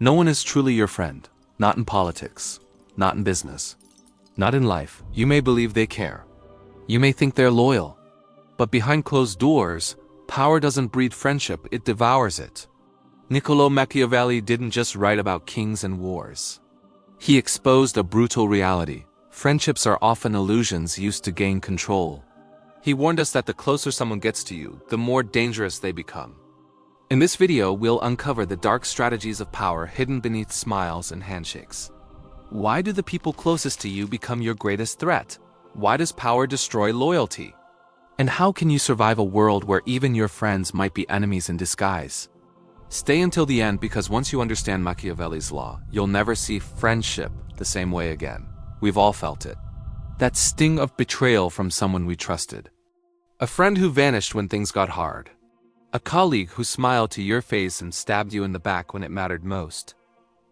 No one is truly your friend, not in politics, not in business, not in life. You may believe they care. You may think they're loyal. But behind closed doors, power doesn't breed friendship, it devours it. Niccolò Machiavelli didn't just write about kings and wars. He exposed a brutal reality. Friendships are often illusions used to gain control. He warned us that the closer someone gets to you, the more dangerous they become. In this video, we'll uncover the dark strategies of power hidden beneath smiles and handshakes. Why do the people closest to you become your greatest threat? Why does power destroy loyalty? And how can you survive a world where even your friends might be enemies in disguise? Stay until the end, because once you understand Machiavelli's law, you'll never see friendship the same way again. We've all felt it. That sting of betrayal from someone we trusted. A friend who vanished when things got hard. A colleague who smiled to your face and stabbed you in the back when it mattered most.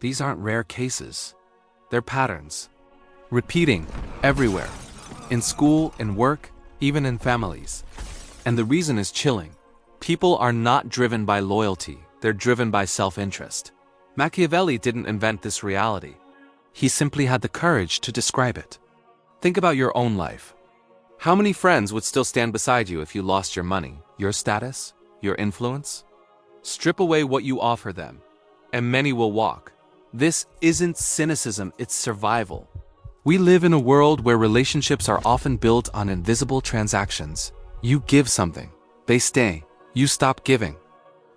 These aren't rare cases. They're patterns. Repeating everywhere. In school, in work, even in families. And the reason is chilling. People are not driven by loyalty, they're driven by self-interest. Machiavelli didn't invent this reality. He simply had the courage to describe it. Think about your own life. How many friends would still stand beside you if you lost your money, your status, your influence? Strip away what you offer them, and many will walk. This isn't cynicism, it's survival. We live in a world where relationships are often built on invisible transactions. You give something, they stay. You stop giving,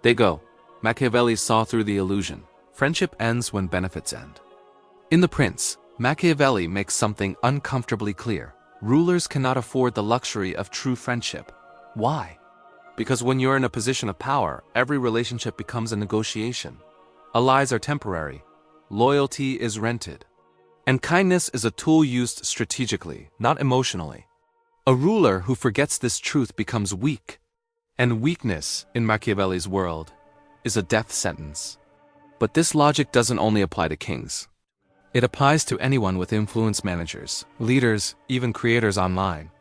they go. Machiavelli saw through the illusion. Friendship ends when benefits end. In The Prince, Machiavelli makes something uncomfortably clear. Rulers cannot afford the luxury of true friendship. Why? Because when you're in a position of power, every relationship becomes a negotiation. Allies are temporary. Loyalty is rented. And kindness is a tool used strategically, not emotionally. A ruler who forgets this truth becomes weak. And weakness, in Machiavelli's world, is a death sentence. But this logic doesn't only apply to kings. It applies to anyone with influence, managers, leaders, even creators online.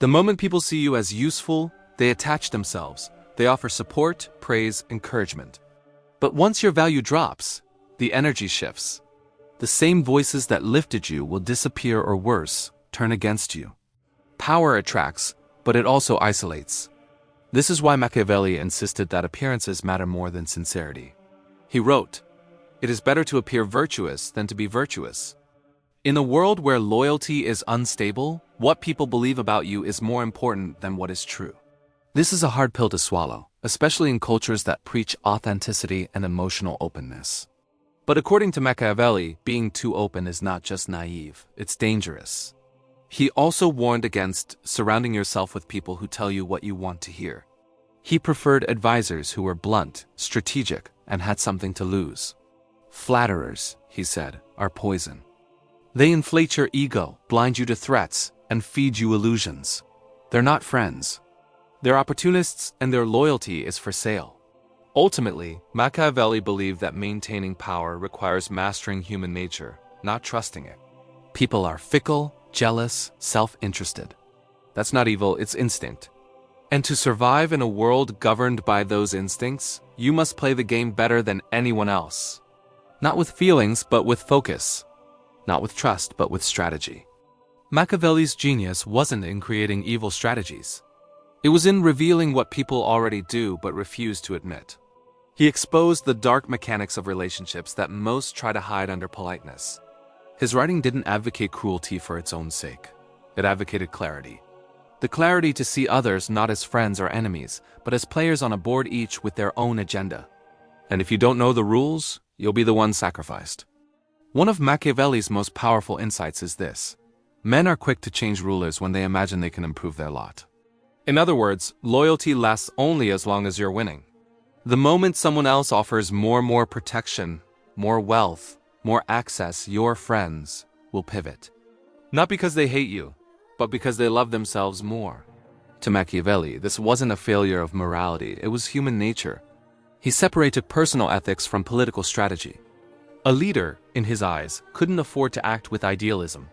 The moment people see you as useful, they attach themselves. They offer support, praise, encouragement. But once your value drops, the energy shifts. The same voices that lifted you will disappear, or worse, turn against you. Power attracts, but it also isolates. This is why Machiavelli insisted that appearances matter more than sincerity. He wrote, "It is better to appear virtuous than to be virtuous." In a world where loyalty is unstable, what people believe about you is more important than what is true. This is a hard pill to swallow, especially in cultures that preach authenticity and emotional openness. But according to Machiavelli, being too open is not just naive, it's dangerous. He also warned against surrounding yourself with people who tell you what you want to hear. He preferred advisors who were blunt, strategic, and had something to lose. Flatterers, he said, are poison. They inflate your ego, blind you to threats, and feed you illusions. They're not friends. They're opportunists, and their loyalty is for sale. Ultimately, Machiavelli believed that maintaining power requires mastering human nature, not trusting it. People are fickle, jealous, self-interested. That's not evil, it's instinct. And to survive in a world governed by those instincts, you must play the game better than anyone else. Not with feelings, but with focus. Not with trust, but with strategy. Machiavelli's genius wasn't in creating evil strategies. It was in revealing what people already do but refuse to admit. He exposed the dark mechanics of relationships that most try to hide under politeness. His writing didn't advocate cruelty for its own sake. It advocated clarity. The clarity to see others not as friends or enemies, but as players on a board, each with their own agenda. And if you don't know the rules, you'll be the one sacrificed. One of Machiavelli's most powerful insights is this: men are quick to change rulers when they imagine they can improve their lot. In other words, loyalty lasts only as long as you're winning. The moment someone else offers more protection, more wealth, more access, your friends will pivot. Not because they hate you, but because they love themselves more. To Machiavelli, this wasn't a failure of morality, it was human nature. He separated personal ethics from political strategy. A leader, in his eyes, couldn't afford to act with idealism.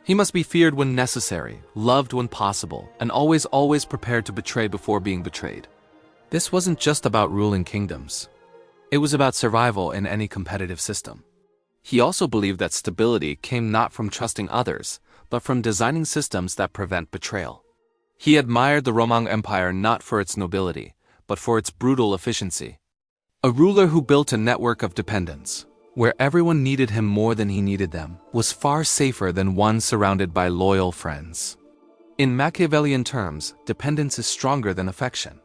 He must be feared when necessary, loved when possible, and always prepared to betray before being betrayed. This wasn't just about ruling kingdoms. It was about survival in any competitive system. He also believed that stability came not from trusting others, but from designing systems that prevent betrayal. He admired the Roman Empire not for its nobility, but for its brutal efficiency. A ruler who built a network of dependence, where everyone needed him more than he needed them, was far safer than one surrounded by loyal friends. In Machiavellian terms, dependence is stronger than affection.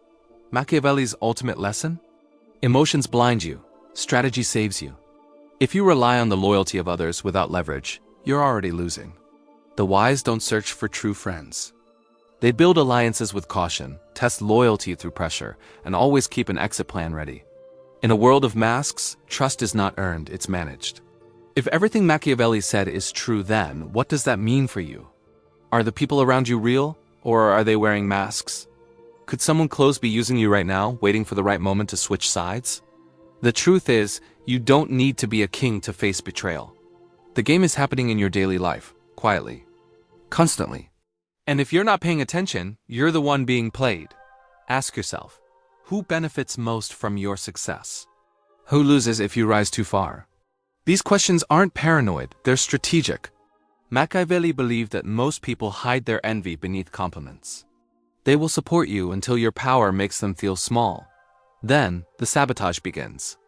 Machiavelli's ultimate lesson? Emotions blind you, strategy saves you. If you rely on the loyalty of others without leverage, you're already losing. The wise don't search for true friends. They build alliances with caution, test loyalty through pressure, and always keep an exit plan ready. In a world of masks, trust is not earned, it's managed. If everything Machiavelli said is true, then what does that mean for you? Are the people around you real, or are they wearing masks? Could someone close be using you right now, waiting for the right moment to switch sides? The truth is, you don't need to be a king to face betrayal. The game is happening in your daily life, quietly, constantly. And if you're not paying attention, you're the one being played. Ask yourself, who benefits most from your success? Who loses if you rise too far? These questions aren't paranoid, they're strategic. Machiavelli believed that most people hide their envy beneath compliments. They will support you until your power makes them feel small. Then, the sabotage begins.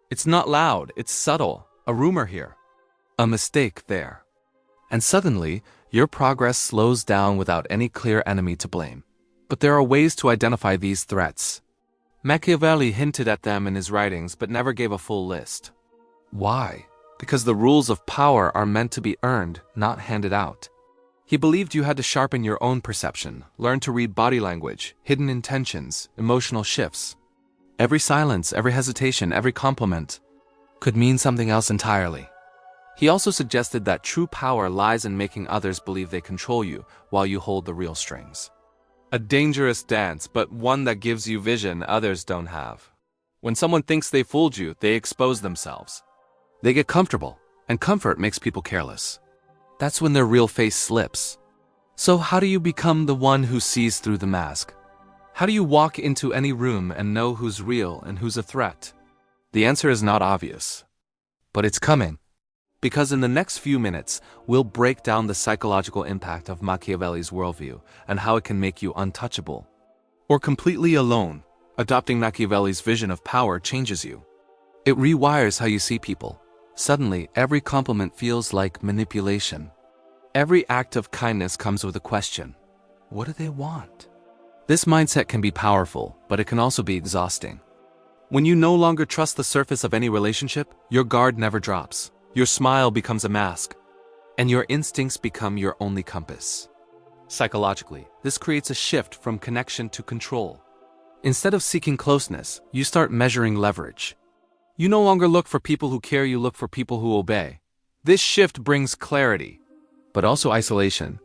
It's not loud, it's subtle, a rumor here, a mistake there. And suddenly, your progress slows down without any clear enemy to blame. But there are ways to identify these threats. Machiavelli hinted at them in his writings but never gave a full list. Why? Because the rules of power are meant to be earned, not handed out. He believed you had to sharpen your own perception, learn to read body language, hidden intentions, emotional shifts. Every silence, every hesitation, every compliment could mean something else entirely. He also suggested that true power lies in making others believe they control you while you hold the real strings. A dangerous dance, but one that gives you vision others don't have. When someone thinks they fooled you, they expose themselves. They get comfortable, and comfort makes people careless. That's when their real face slips. So how do you become the one who sees through the mask? How do you walk into any room and know who's real and who's a threat? The answer is not obvious. But it's coming. Because in the next few minutes, we'll break down the psychological impact of Machiavelli's worldview and how it can make you untouchable or completely alone. Adopting Machiavelli's vision of power changes you. It rewires how you see people. Suddenly, every compliment feels like manipulation. Every act of kindness comes with a question. What do they want? This mindset can be powerful, but it can also be exhausting. When you no longer trust the surface of any relationship, your guard never drops. Your smile becomes a mask, and your instincts become your only compass. Psychologically, this creates a shift from connection to control. Instead of seeking closeness, you start measuring leverage. You no longer look for people who care, you look for people who obey. This shift brings clarity, but also isolation.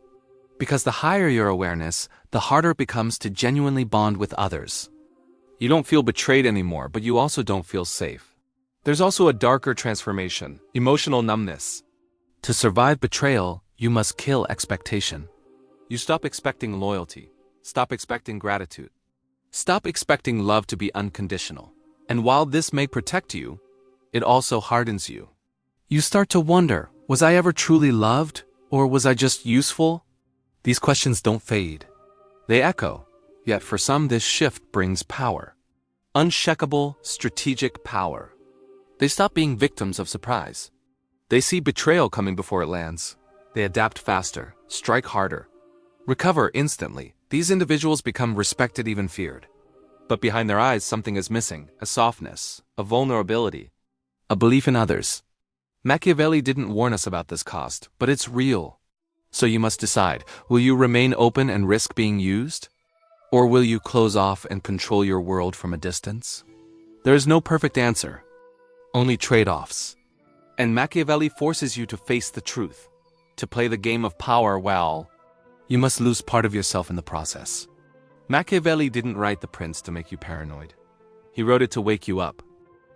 Because the higher your awareness, the harder it becomes to genuinely bond with others. You don't feel betrayed anymore, but you also don't feel safe. There's also a darker transformation, emotional numbness. To survive betrayal, you must kill expectation. You stop expecting loyalty, stop expecting gratitude, stop expecting love to be unconditional. And while this may protect you, it also hardens you. You start to wonder, was I ever truly loved, or was I just useful? These questions don't fade. They echo, yet for some this shift brings power. Unshakable, strategic power. They stop being victims of surprise. They see betrayal coming before it lands. They adapt faster, strike harder, recover instantly. These individuals become respected, even feared. But behind their eyes, something is missing, a softness, a vulnerability, a belief in others. Machiavelli didn't warn us about this cost, but it's real. So you must decide, will you remain open and risk being used? Or will you close off and control your world from a distance? There is no perfect answer. Only trade-offs. And Machiavelli forces you to face the truth, to play the game of power well. You must lose part of yourself in the process. Machiavelli didn't write The Prince to make you paranoid. He wrote it to wake you up.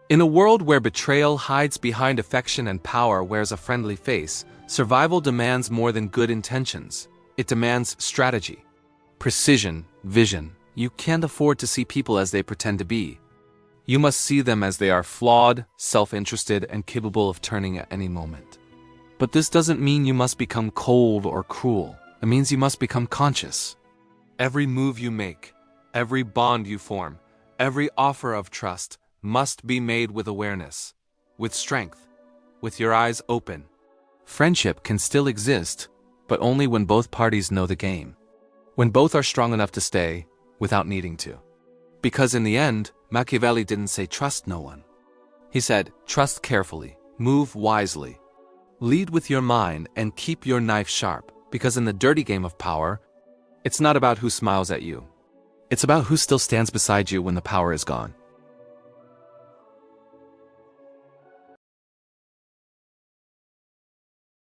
In a world where betrayal hides behind affection and power wears a friendly face, survival demands more than good intentions. It demands strategy, precision, vision. You can't afford to see people as they pretend to be. You must see them as they are flawed, self-interested, and capable of turning at any moment. But this doesn't mean you must become cold or cruel. It means you must become conscious. Every move you make, every bond you form, every offer of trust must be made with awareness, with strength, with your eyes open. Friendship can still exist, but only when both parties know the game. When both are strong enough to stay, without needing to. Because in the end, Machiavelli didn't say trust no one. He said, trust carefully, move wisely, lead with your mind, and keep your knife sharp. Because in the dirty game of power, it's not about who smiles at you. It's about who still stands beside you when the power is gone.